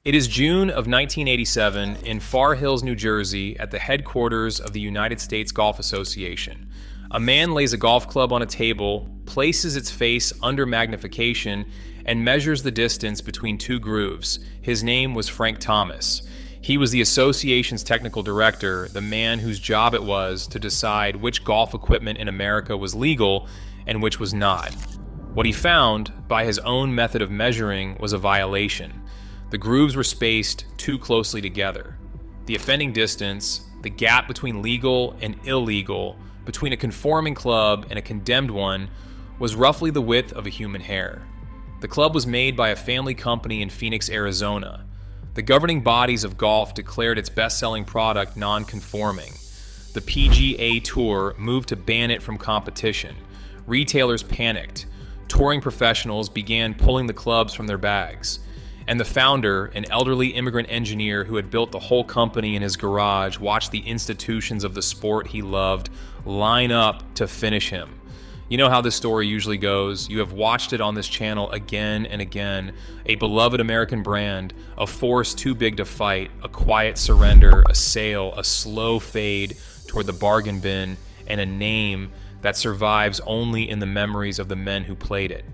It is June of 1987 in Far Hills, New Jersey, at the headquarters of the United States Golf Association. A man lays a golf club on a table, places its face under magnification, and measures the distance between two grooves. His name was Frank Thomas. He was the association's technical director, the man whose job it was to decide which golf equipment in America was legal and which was not. What he found, by his own method of measuring, was a violation. The grooves were spaced too closely together. The offending distance, the gap between legal and illegal, between a conforming club and a condemned one, was roughly the width of a human hair. The club was made by a family company in Phoenix, Arizona. The governing bodies of golf declared its best-selling product non-conforming. The PGA Tour moved to ban it from competition. Retailers panicked. Touring professionals began pulling the clubs from their bags. And the founder, an elderly immigrant engineer who had built the whole company in his garage, watched the institutions of the sport he loved line up to finish him. You know how this story usually goes. You have watched it on this channel again and again. A beloved American brand, a force too big to fight, a quiet surrender, a sail, a slow fade toward the bargain bin, and a name that survives only in the memories of the men who played it.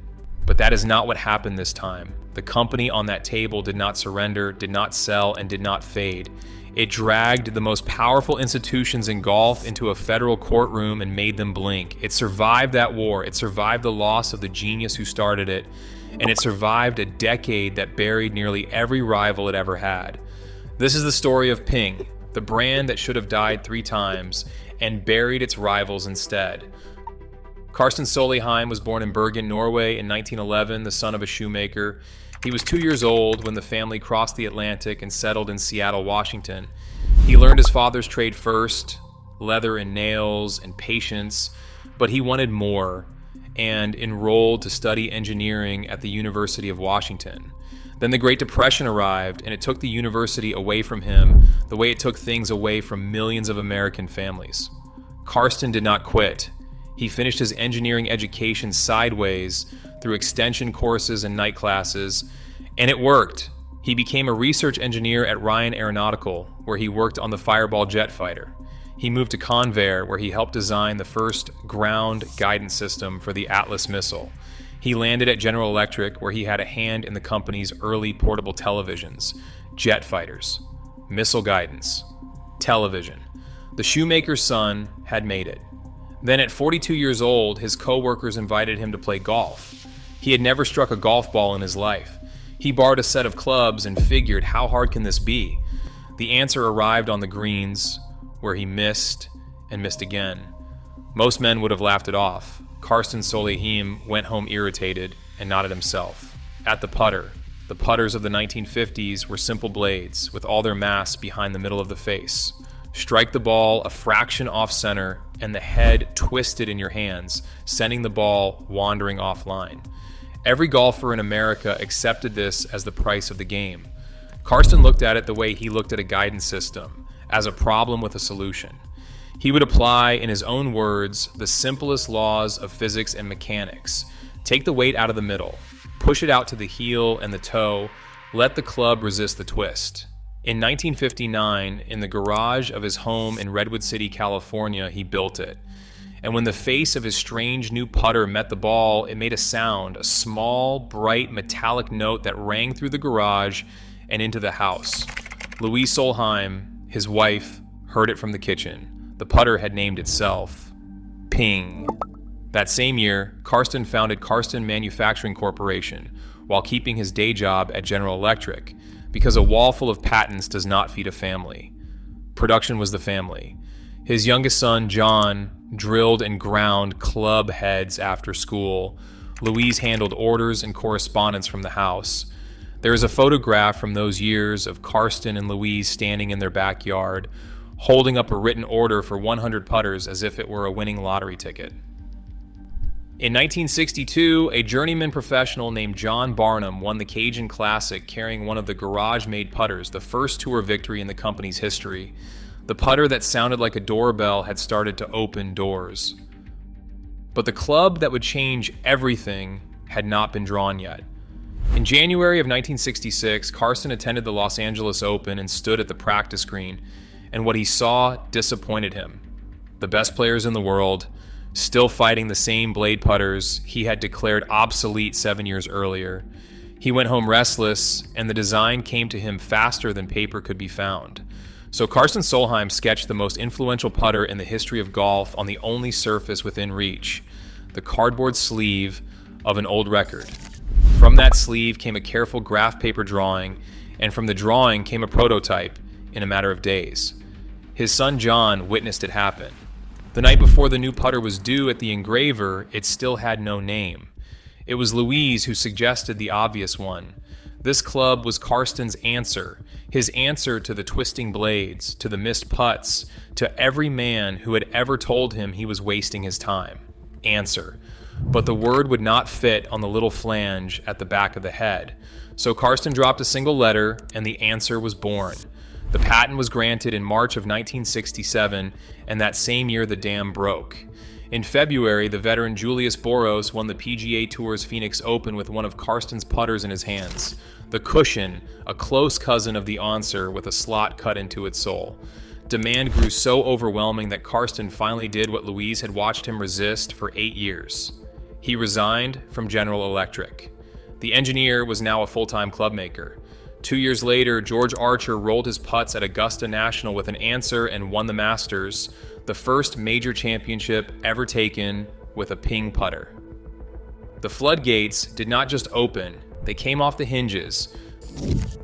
But that is not what happened this time. The company on that table did not surrender, did not sell, and did not fade. It dragged the most powerful institutions in golf into a federal courtroom and made them blink. It survived that war. It survived the loss of the genius who started it. And it survived a decade that buried nearly every rival it ever had. This is the story of Ping, the brand that should have died 3 times and buried its rivals instead. Karsten Solheim was born in Bergen, Norway in 1911, the son of a shoemaker. He was 2 years old when the family crossed the Atlantic and settled in Seattle, Washington. He learned his father's trade first, leather and nails and patience, but he wanted more and enrolled to study engineering at the University of Washington. Then the Great Depression arrived, and it took the university away from him the way it took things away from millions of American families. Karsten did not quit. He finished his engineering education sideways through extension courses and night classes, and it worked. He became a research engineer at Ryan Aeronautical, where he worked on the Fireball jet fighter. He moved to Convair, where he helped design the first ground guidance system for the Atlas missile. He landed at General Electric, where he had a hand in the company's early portable televisions, jet fighters, missile guidance, television. The shoemaker's son had made it. Then at 42 years old, his co-workers invited him to play golf. He had never struck a golf ball in his life. He borrowed a set of clubs and figured, how hard can this be? The answer arrived on the greens, where he missed and missed again. Most men would have laughed it off. Karsten Solheim went home irritated and not at himself. At the putter. The putters of the 1950s were simple blades, with all their mass behind the middle of the face. Strike the ball a fraction off center, and the head twisted in your hands, sending the ball wandering offline. Every golfer in America accepted this as the price of the game. Karsten looked at it the way he looked at a guidance system, as a problem with a solution. He would apply, in his own words, the simplest laws of physics and mechanics. Take the weight out of the middle, push it out to the heel and the toe, let the club resist the twist. In 1959, in the garage of his home in Redwood City, California, he built it. And when the face of his strange new putter met the ball, it made a sound, a small, bright, metallic note that rang through the garage and into the house. Louise Solheim, his wife, heard it from the kitchen. The putter had named itself Ping. That same year, Karsten founded Karsten Manufacturing Corporation while keeping his day job at General Electric, because a wall full of patents does not feed a family. Production was the family. His youngest son, John, drilled and ground club heads after school. Louise handled orders and correspondence from the house. There is a photograph from those years of Karsten and Louise standing in their backyard, holding up a written order for 100 putters as if it were a winning lottery ticket. In 1962, a journeyman professional named John Barnum won the Cajun Classic carrying one of the garage-made putters, the first tour victory in the company's history. The putter that sounded like a doorbell had started to open doors. But the club that would change everything had not been drawn yet. In January of 1966, Karsten attended the Los Angeles Open and stood at the practice green, and what he saw disappointed him. The best players in the world, still fighting the same blade putters he had declared obsolete 7 years earlier. He went home restless, and the design came to him faster than paper could be found. So Karsten Solheim sketched the most influential putter in the history of golf on the only surface within reach, the cardboard sleeve of an old record. From that sleeve came a careful graph paper drawing, and from the drawing came a prototype in a matter of days. His son John witnessed it happen. The night before the new putter was due at the engraver, it still had no name. It was Louise who suggested the obvious one. This club was Karsten's answer, his answer to the twisting blades, to the missed putts, to every man who had ever told him he was wasting his time. Answer. But the word would not fit on the little flange at the back of the head. So Karsten dropped a single letter, and the answer was born. The patent was granted in March of 1967, and that same year the dam broke. In February, the veteran Julius Boros won the PGA Tour's Phoenix Open with one of Karsten's putters in his hands. The Cushion, a close cousin of the Answer with a slot cut into its sole. Demand grew so overwhelming that Karsten finally did what Louise had watched him resist for 8 years. He resigned from General Electric. The engineer was now a full-time clubmaker. 2 years later, George Archer rolled his putts at Augusta National with an Answer and won the Masters, the first major championship ever taken with a ping putter. The floodgates did not just open, they came off the hinges.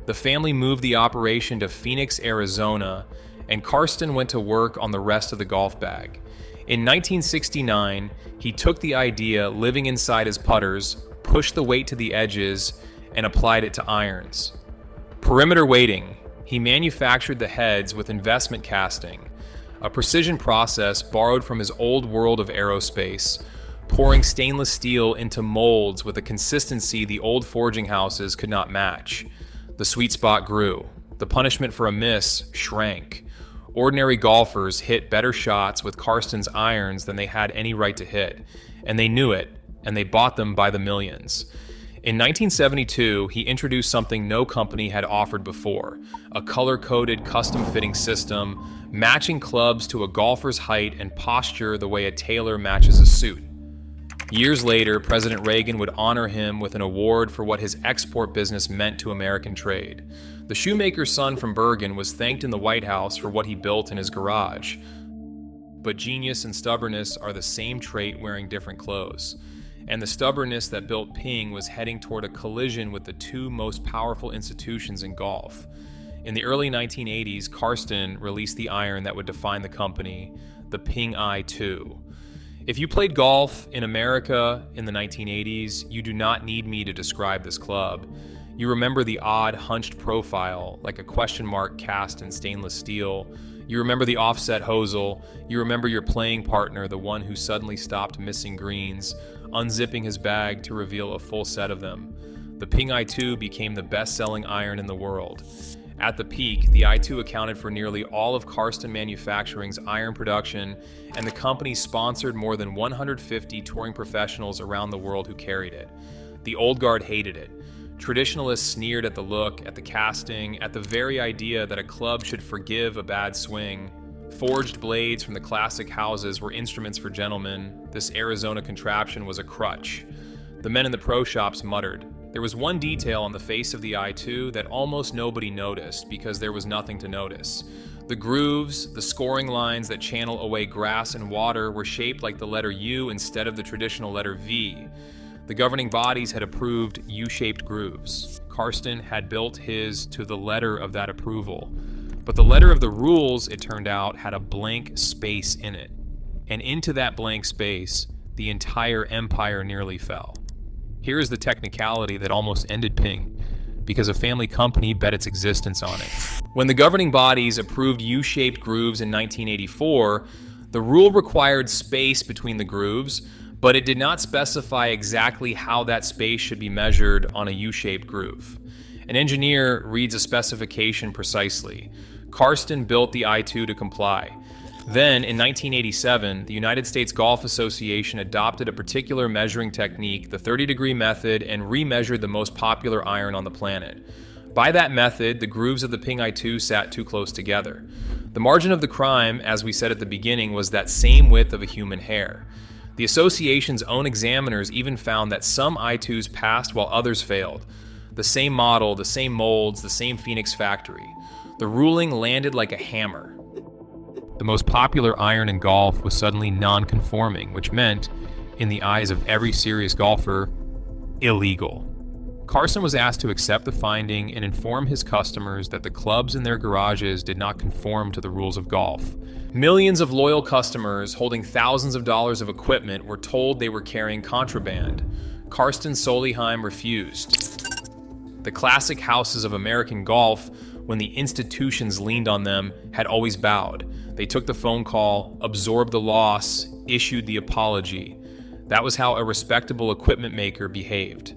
The family moved the operation to Phoenix, Arizona, and Karsten went to work on the rest of the golf bag. In 1969, he took the idea living inside his putters, pushed the weight to the edges, and applied it to irons. Perimeter weighting. He manufactured the heads with investment casting, a precision process borrowed from his old world of aerospace, pouring stainless steel into molds with a consistency the old forging houses could not match. The sweet spot grew. The punishment for a miss shrank. Ordinary golfers hit better shots with Karsten's irons than they had any right to hit, and they knew it, and they bought them by the millions. In 1972, he introduced something no company had offered before, a color-coded custom-fitting system, matching clubs to a golfer's height and posture the way a tailor matches a suit. Years later, President Reagan would honor him with an award for what his export business meant to American trade. The shoemaker's son from Bergen was thanked in the White House for what he built in his garage. But genius and stubbornness are the same trait wearing different clothes. And the stubbornness that built Ping was heading toward a collision with the two most powerful institutions in golf. In the early 1980s, Karsten released the iron that would define the company, the Ping I-2. If you played golf in America in the 1980s, you do not need me to describe this club. You remember the odd hunched profile, like a question mark cast in stainless steel. You remember the offset hosel. You remember your playing partner, the one who suddenly stopped missing greens, unzipping his bag to reveal a full set of them. The Ping I-2 became the best-selling iron in the world. At the peak, the I-2 accounted for nearly all of Karsten Manufacturing's iron production, and the company sponsored more than 150 touring professionals around the world who carried it. The old guard hated it. Traditionalists sneered at the look, at the casting, at the very idea that a club should forgive a bad swing. Forged blades from the classic houses were instruments for gentlemen. This Arizona contraption was a crutch. The men in the pro shops muttered. There was one detail on the face of the I-2 that almost nobody noticed because there was nothing to notice. The grooves, the scoring lines that channel away grass and water were shaped like the letter U instead of the traditional letter V. The governing bodies had approved U-shaped grooves. Karsten had built his to the letter of that approval. But the letter of the rules, it turned out, had a blank space in it. And into that blank space, the entire empire nearly fell. Here is the technicality that almost ended Ping, because a family company bet its existence on it. When the governing bodies approved U-shaped grooves in 1984, the rule required space between the grooves, but it did not specify exactly how that space should be measured on a U-shaped groove. An engineer reads a specification precisely. Karsten built the I-2 to comply. Then, in 1987, the United States Golf Association adopted a particular measuring technique, the 30-degree method, and remeasured the most popular iron on the planet. By that method, the grooves of the Ping Ai 2 sat too close together. The margin of the crime, as we said at the beginning, was that same width of a human hair. The association's own examiners even found that some I2s passed while others failed. The same model, the same molds, the same Phoenix factory. The ruling landed like a hammer. The most popular iron in golf was suddenly non-conforming, which meant, in the eyes of every serious golfer, illegal. Carsten was asked to accept the finding and inform his customers that the clubs in their garages did not conform to the rules of golf. Millions of loyal customers holding thousands of dollars of equipment were told they were carrying contraband. Carsten Solheim refused. The classic houses of American golf, when the institutions leaned on them, had always bowed. They took the phone call, absorbed the loss, issued the apology. That was how a respectable equipment maker behaved.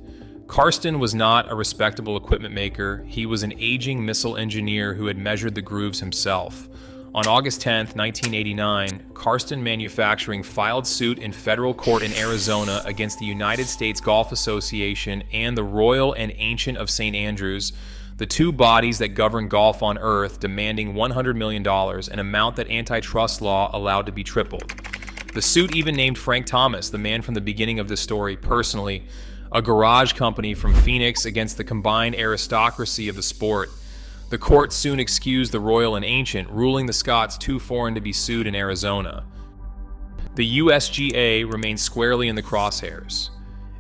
Carsten was not a respectable equipment maker. He was an aging missile engineer who had measured the grooves himself. On August 10, 1989, Carsten Manufacturing filed suit in federal court in Arizona against the United States Golf Association and the Royal and Ancient of St. Andrews, the two bodies that govern golf on Earth, demanding $100 million, an amount that antitrust law allowed to be tripled. The suit even named Frank Thomas, the man from the beginning of this story, personally, a garage company from Phoenix against the combined aristocracy of the sport. The court soon excused the Royal and Ancient, ruling the Scots too foreign to be sued in Arizona. The USGA remained squarely in the crosshairs,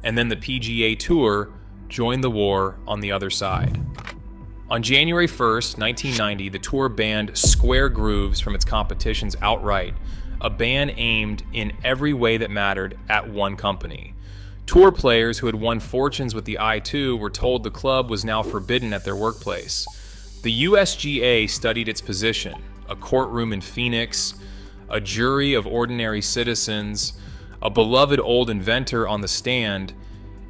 and then the PGA Tour joined the war on the other side. On January 1st, 1990, the Tour banned square grooves from its competitions outright, a ban aimed in every way that mattered at one company. Tour players who had won fortunes with the I2 were told the club was now forbidden at their workplace. The USGA studied its position, a courtroom in Phoenix, a jury of ordinary citizens, a beloved old inventor on the stand,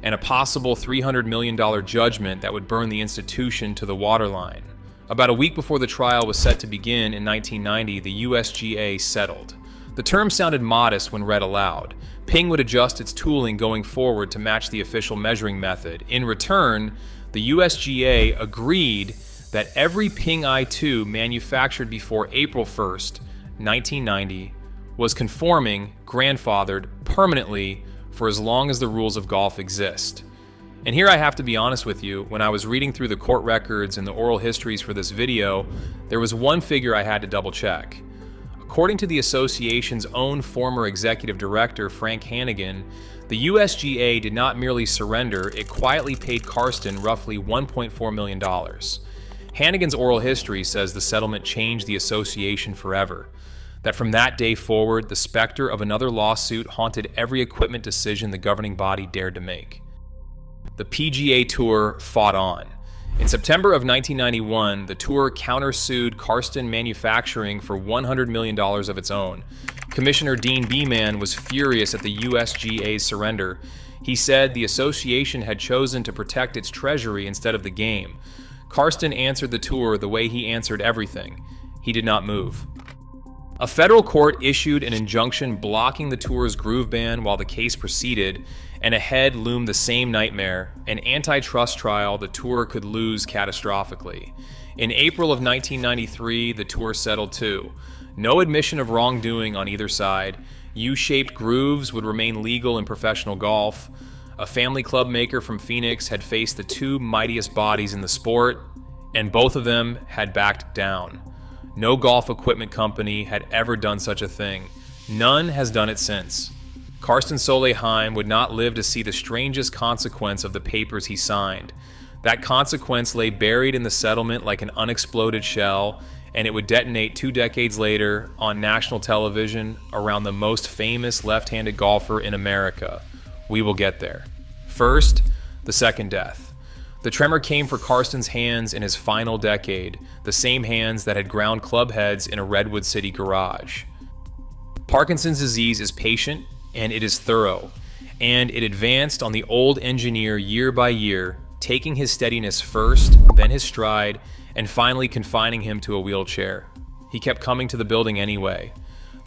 and a possible $300 million judgment that would burn the institution to the waterline. About a week before the trial was set to begin in 1990, the USGA settled. The term sounded modest when read aloud. Ping would adjust its tooling going forward to match the official measuring method. In return, the USGA agreed that every Ping Ai 2 manufactured before April 1st, 1990, was conforming, grandfathered, permanently for as long as the rules of golf exist. And here I have to be honest with you, when I was reading through the court records and the oral histories for this video, there was one figure I had to double check. According to the association's own former executive director, Frank Hannigan, the USGA did not merely surrender, it quietly paid Carsten roughly $1.4 million. Hannigan's oral history says the settlement changed the association forever, that from that day forward, the specter of another lawsuit haunted every equipment decision the governing body dared to make. The PGA Tour fought on. In September of 1991, the Tour countersued Carsten Manufacturing for $100 million of its own. Commissioner Dean Beeman was furious at the USGA's surrender. He said the association had chosen to protect its treasury instead of the game. Carsten answered the Tour the way he answered everything. He did not move. A federal court issued an injunction blocking the Tour's groove ban while the case proceeded, and ahead loomed the same nightmare, an antitrust trial the Tour could lose catastrophically. In April of 1993, the Tour settled too. No admission of wrongdoing on either side. U-shaped grooves would remain legal in professional golf. A family club maker from Phoenix had faced the two mightiest bodies in the sport, and both of them had backed down. No golf equipment company had ever done such a thing. None has done it since. Carsten Solheim would not live to see the strangest consequence of the papers he signed. That consequence lay buried in the settlement like an unexploded shell, and it would detonate 2 decades later on national television around the most famous left-handed golfer in America. We will get there. First, the second death. The tremor came for Carsten's hands in his final decade, the same hands that had ground club heads in a Redwood City garage. Parkinson's disease is patient, and it is thorough, and it advanced on the old engineer year by year, taking his steadiness first, then his stride, and finally confining him to a wheelchair. He kept coming to the building anyway.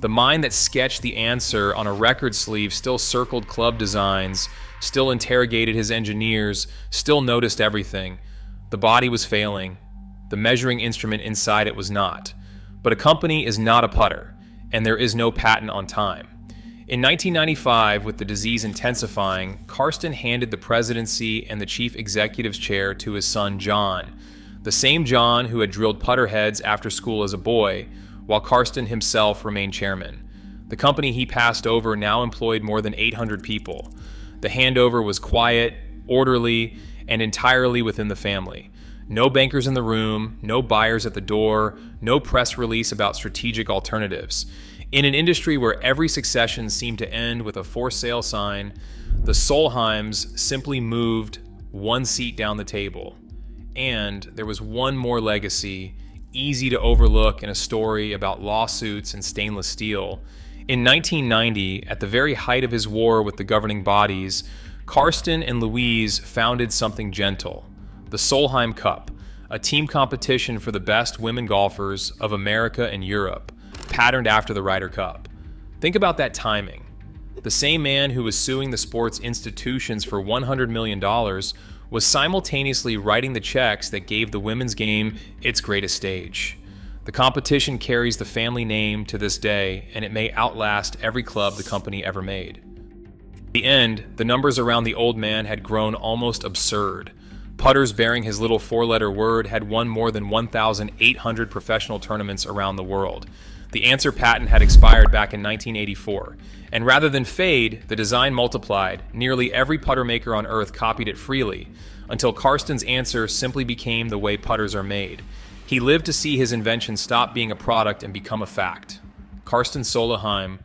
The mind that sketched the answer on a record sleeve still circled club designs, still interrogated his engineers, still noticed everything. The body was failing. The measuring instrument inside it was not. But a company is not a putter, and there is no patent on time. In 1995, with the disease intensifying, Karsten handed the presidency and the chief executive's chair to his son John, the same John who had drilled putter heads after school as a boy, while Karsten himself remained chairman. The company he passed over now employed more than 800 people. The handover was quiet, orderly, and entirely within the family. No bankers in the room, no buyers at the door, no press release about strategic alternatives. In an industry where every succession seemed to end with a for sale sign, the Solheims simply moved one seat down the table. And there was one more legacy, easy to overlook in a story about lawsuits and stainless steel. In 1990, at the very height of his war with the governing bodies, Karsten and Louise founded something gentle, the Solheim Cup, a team competition for the best women golfers of America and Europe, patterned after the Ryder Cup. Think about that timing. The same man who was suing the sports institutions for $100 million was simultaneously writing the checks that gave the women's game its greatest stage. The competition carries the family name to this day, and it may outlast every club the company ever made. In the end, the numbers around the old man had grown almost absurd. Putters bearing his little four-letter word had won more than 1,800 professional tournaments around the world. The answer patent had expired back in 1984, and rather than fade, the design multiplied. Nearly every putter maker on Earth copied it freely, until Karsten's answer simply became the way putters are made. He lived to see his invention stop being a product and become a fact. Karsten Solheim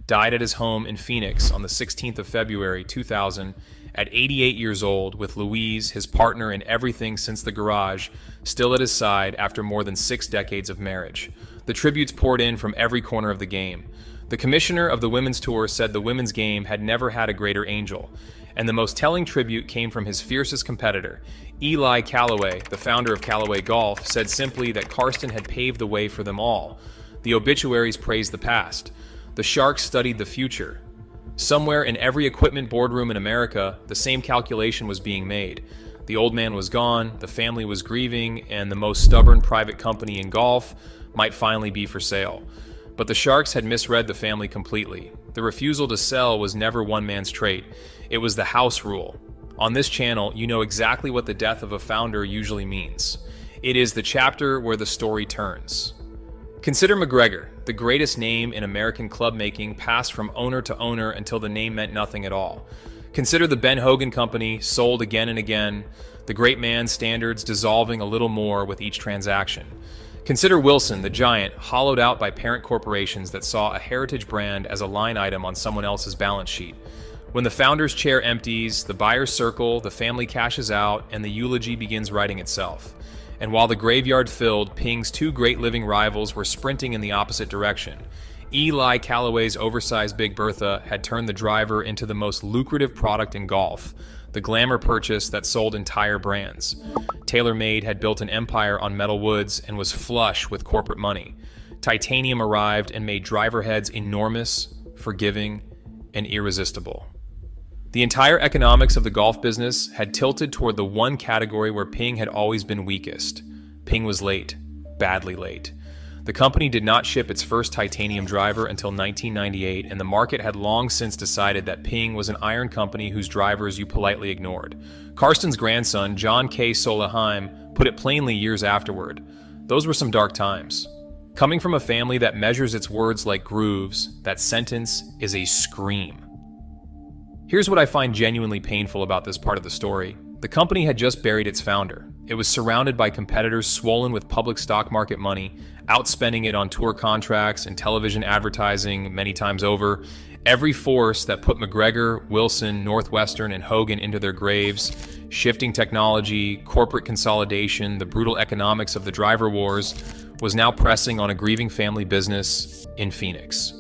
died at his home in Phoenix on the 16th of February 2000 at 88 years old, with Louise, his partner in everything since the garage, still at his side after more than 6 decades of marriage. The tributes poured in from every corner of the game. The commissioner of the Women's Tour said the women's game had never had a greater angel, and the most telling tribute came from his fiercest competitor. Eli Callaway, the founder of Callaway Golf, said simply that Karsten had paved the way for them all. The obituaries praised the past. The Sharks studied the future. Somewhere in every equipment boardroom in America, the same calculation was being made. The old man was gone, the family was grieving, and the most stubborn private company in golf might finally be for sale. But the Sharks had misread the family completely. The refusal to sell was never one man's trait. It was the house rule. On this channel, you know exactly what the death of a founder usually means. It is the chapter where the story turns. Consider McGregor, the greatest name in American club making, passed from owner to owner until the name meant nothing at all. Consider the Ben Hogan Company, sold again and again, the great man's standards dissolving a little more with each transaction. Consider Wilson, the giant, hollowed out by parent corporations that saw a heritage brand as a line item on someone else's balance sheet. When the founder's chair empties, the buyer's circle, the family cashes out, and the eulogy begins writing itself. And while the graveyard filled, Ping's 2 great living rivals were sprinting in the opposite direction. Eli Callaway's oversized Big Bertha had turned the driver into the most lucrative product in golf, the glamour purchase that sold entire brands. TaylorMade had built an empire on metal woods and was flush with corporate money. Titanium arrived and made driver heads enormous, forgiving, and irresistible. The entire economics of the golf business had tilted toward the one category where Ping had always been weakest. Ping was late, badly late. The company did not ship its first titanium driver until 1998, and the market had long since decided that Ping was an iron company whose drivers you politely ignored. Karsten's grandson, John K. Solheim, put it plainly years afterward. Those were some dark times. Coming from a family that measures its words like grooves, that sentence is a scream. Here's what I find genuinely painful about this part of the story. The company had just buried its founder. It was surrounded by competitors swollen with public stock market money, outspending it on tour contracts and television advertising many times over. Every force that put McGregor, Wilson, Northwestern, and Hogan into their graves, shifting technology, corporate consolidation, the brutal economics of the driver wars, was now pressing on a grieving family business in Phoenix.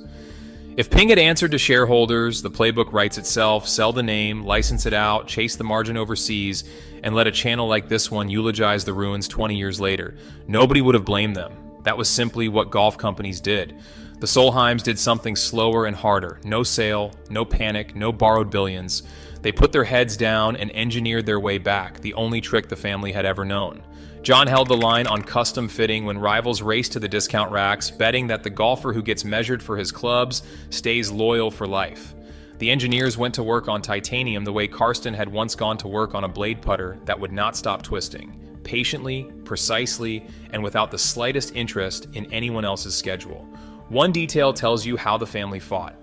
If Ping had answered to shareholders, the playbook writes itself: sell the name, license it out, chase the margin overseas, and let a channel like this one eulogize the ruins 20 years later. Nobody would have blamed them. That was simply what golf companies did. The Solheims did something slower and harder. No sale, no panic, no borrowed billions. They put their heads down and engineered their way back, the only trick the family had ever known. John held the line on custom fitting when rivals raced to the discount racks, betting that the golfer who gets measured for his clubs stays loyal for life. The engineers went to work on titanium the way Karsten had once gone to work on a blade putter that would not stop twisting, patiently, precisely, and without the slightest interest in anyone else's schedule. One detail tells you how the family fought.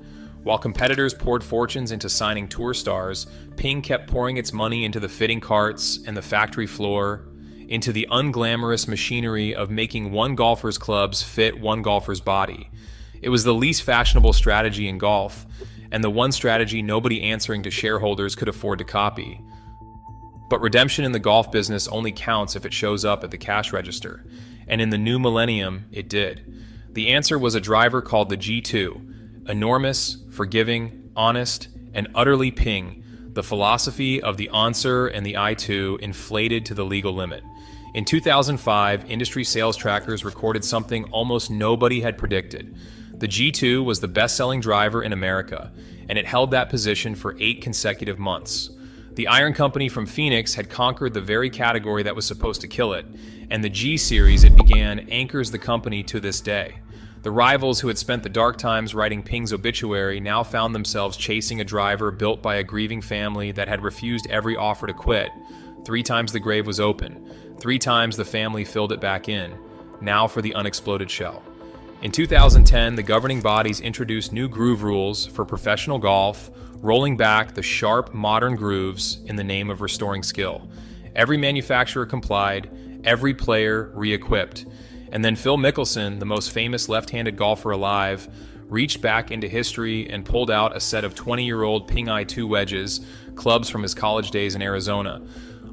While competitors poured fortunes into signing tour stars, Ping kept pouring its money into the fitting carts and the factory floor, into the unglamorous machinery of making one golfer's clubs fit one golfer's body. It was the least fashionable strategy in golf, and the one strategy nobody answering to shareholders could afford to copy. But redemption in the golf business only counts if it shows up at the cash register, and in the new millennium, it did. The answer was a driver called the G2, enormous, forgiving, honest, and utterly Ping, the philosophy of the answer and the I2 inflated to the legal limit. In 2005, industry sales trackers recorded something almost nobody had predicted. The G2 was the best-selling driver in America, and it held that position for 8 consecutive months. The iron company from Phoenix had conquered the very category that was supposed to kill it, and the G series it began anchors the company to this day. The rivals who had spent the dark times writing Ping's obituary now found themselves chasing a driver built by a grieving family that had refused every offer to quit. 3 times the grave was open. 3 times the family filled it back in. Now for the unexploded shell. In 2010, the governing bodies introduced new groove rules for professional golf, rolling back the sharp, modern grooves in the name of restoring skill. Every manufacturer complied, every player re-equipped. And then Phil Mickelson, the most famous left-handed golfer alive, reached back into history and pulled out a set of 20-year-old Ping I2 wedges, clubs from his college days in Arizona.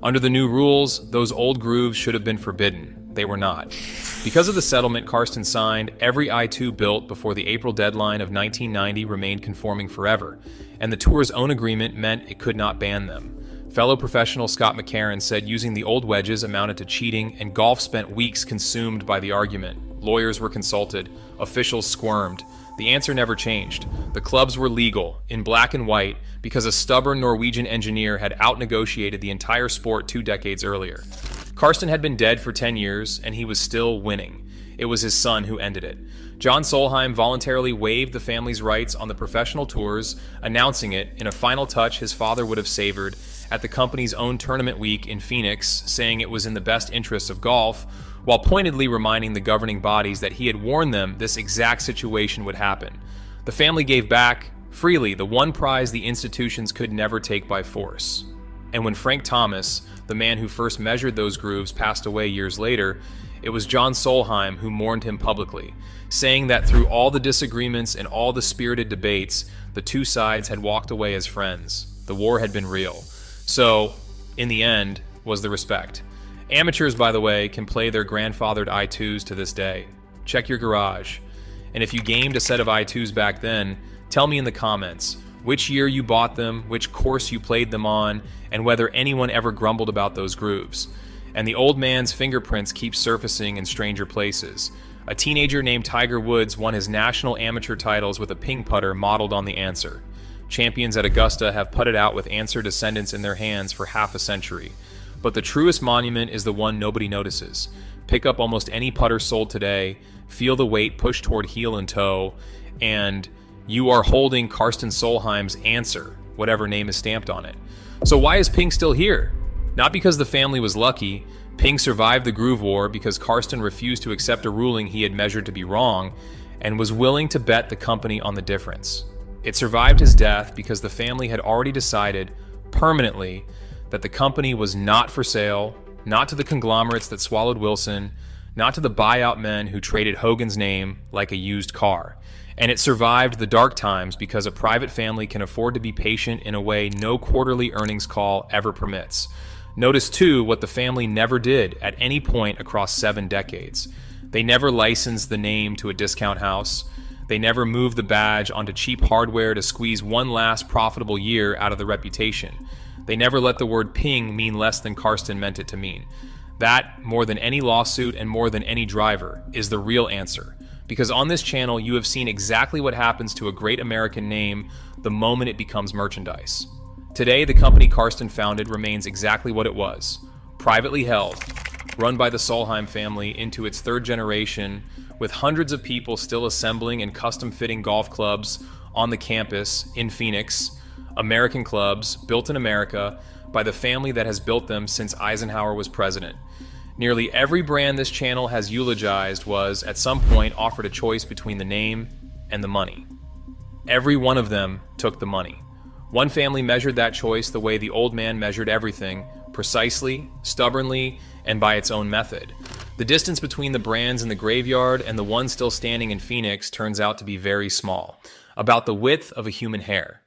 Under the new rules, those old grooves should have been forbidden. They were not. Because of the settlement Karsten signed, every I2 built before the April deadline of 1990 remained conforming forever, and the tour's own agreement meant it could not ban them. Fellow professional Scott McCarron said using the old wedges amounted to cheating, and golf spent weeks consumed by the argument. Lawyers were consulted. Officials squirmed. The answer never changed. The clubs were legal, in black and white, because a stubborn Norwegian engineer had out-negotiated the entire sport 2 decades earlier. Karsten had been dead for 10 years, and he was still winning. It was his son who ended it. John Solheim voluntarily waived the family's rights on the professional tours, announcing it, in a final touch his father would have savored, at the company's own tournament week in Phoenix, saying it was in the best interests of golf, while pointedly reminding the governing bodies that he had warned them this exact situation would happen. The family gave back, freely, the one prize the institutions could never take by force. And when Frank Thomas, the man who first measured those grooves, passed away years later, it was John Solheim who mourned him publicly, saying that through all the disagreements and all the spirited debates, the two sides had walked away as friends. The war had been real. So, in the end, was the respect. Amateurs, by the way, can play their grandfathered I2s to this day. Check your garage. And if you gamed a set of I2s back then, tell me in the comments which year you bought them, which course you played them on, and whether anyone ever grumbled about those grooves. And the old man's fingerprints keep surfacing in stranger places. A teenager named Tiger Woods won his national amateur titles with a Ping putter modeled on the answer. Champions at Augusta have putted out with answer descendants in their hands for half a century. But the truest monument is the one nobody notices. Pick up almost any putter sold today, feel the weight push toward heel and toe, and you are holding Karsten Solheim's answer, whatever name is stamped on it. So why is Ping still here? Not because the family was lucky. Ping survived the groove war because Karsten refused to accept a ruling he had measured to be wrong and was willing to bet the company on the difference. It survived his death because the family had already decided, permanently, that the company was not for sale, not to the conglomerates that swallowed Wilson, not to the buyout men who traded Hogan's name like a used car. And it survived the dark times because a private family can afford to be patient in a way no quarterly earnings call ever permits. Notice, too, what the family never did at any point across 7 decades. They never licensed the name to a discount house. They never moved the badge onto cheap hardware to squeeze one last profitable year out of the reputation. They never let the word Ping mean less than Karsten meant it to mean. That, more than any lawsuit and more than any driver, is the real answer. because on this channel you have seen exactly what happens to a great American name the moment it becomes merchandise. Today, the company Karsten founded remains exactly what it was, privately held, run by the Solheim family into its third generation, with hundreds of people still assembling and custom-fitting golf clubs on the campus in Phoenix, American clubs built in America by the family that has built them since Eisenhower was president. Nearly every brand this channel has eulogized was, at some point, offered a choice between the name and the money. Every one of them took the money. One family measured that choice the way the old man measured everything, precisely, stubbornly, and by its own method. The distance between the brands in the graveyard and the one still standing in Phoenix turns out to be very small, about the width of a human hair.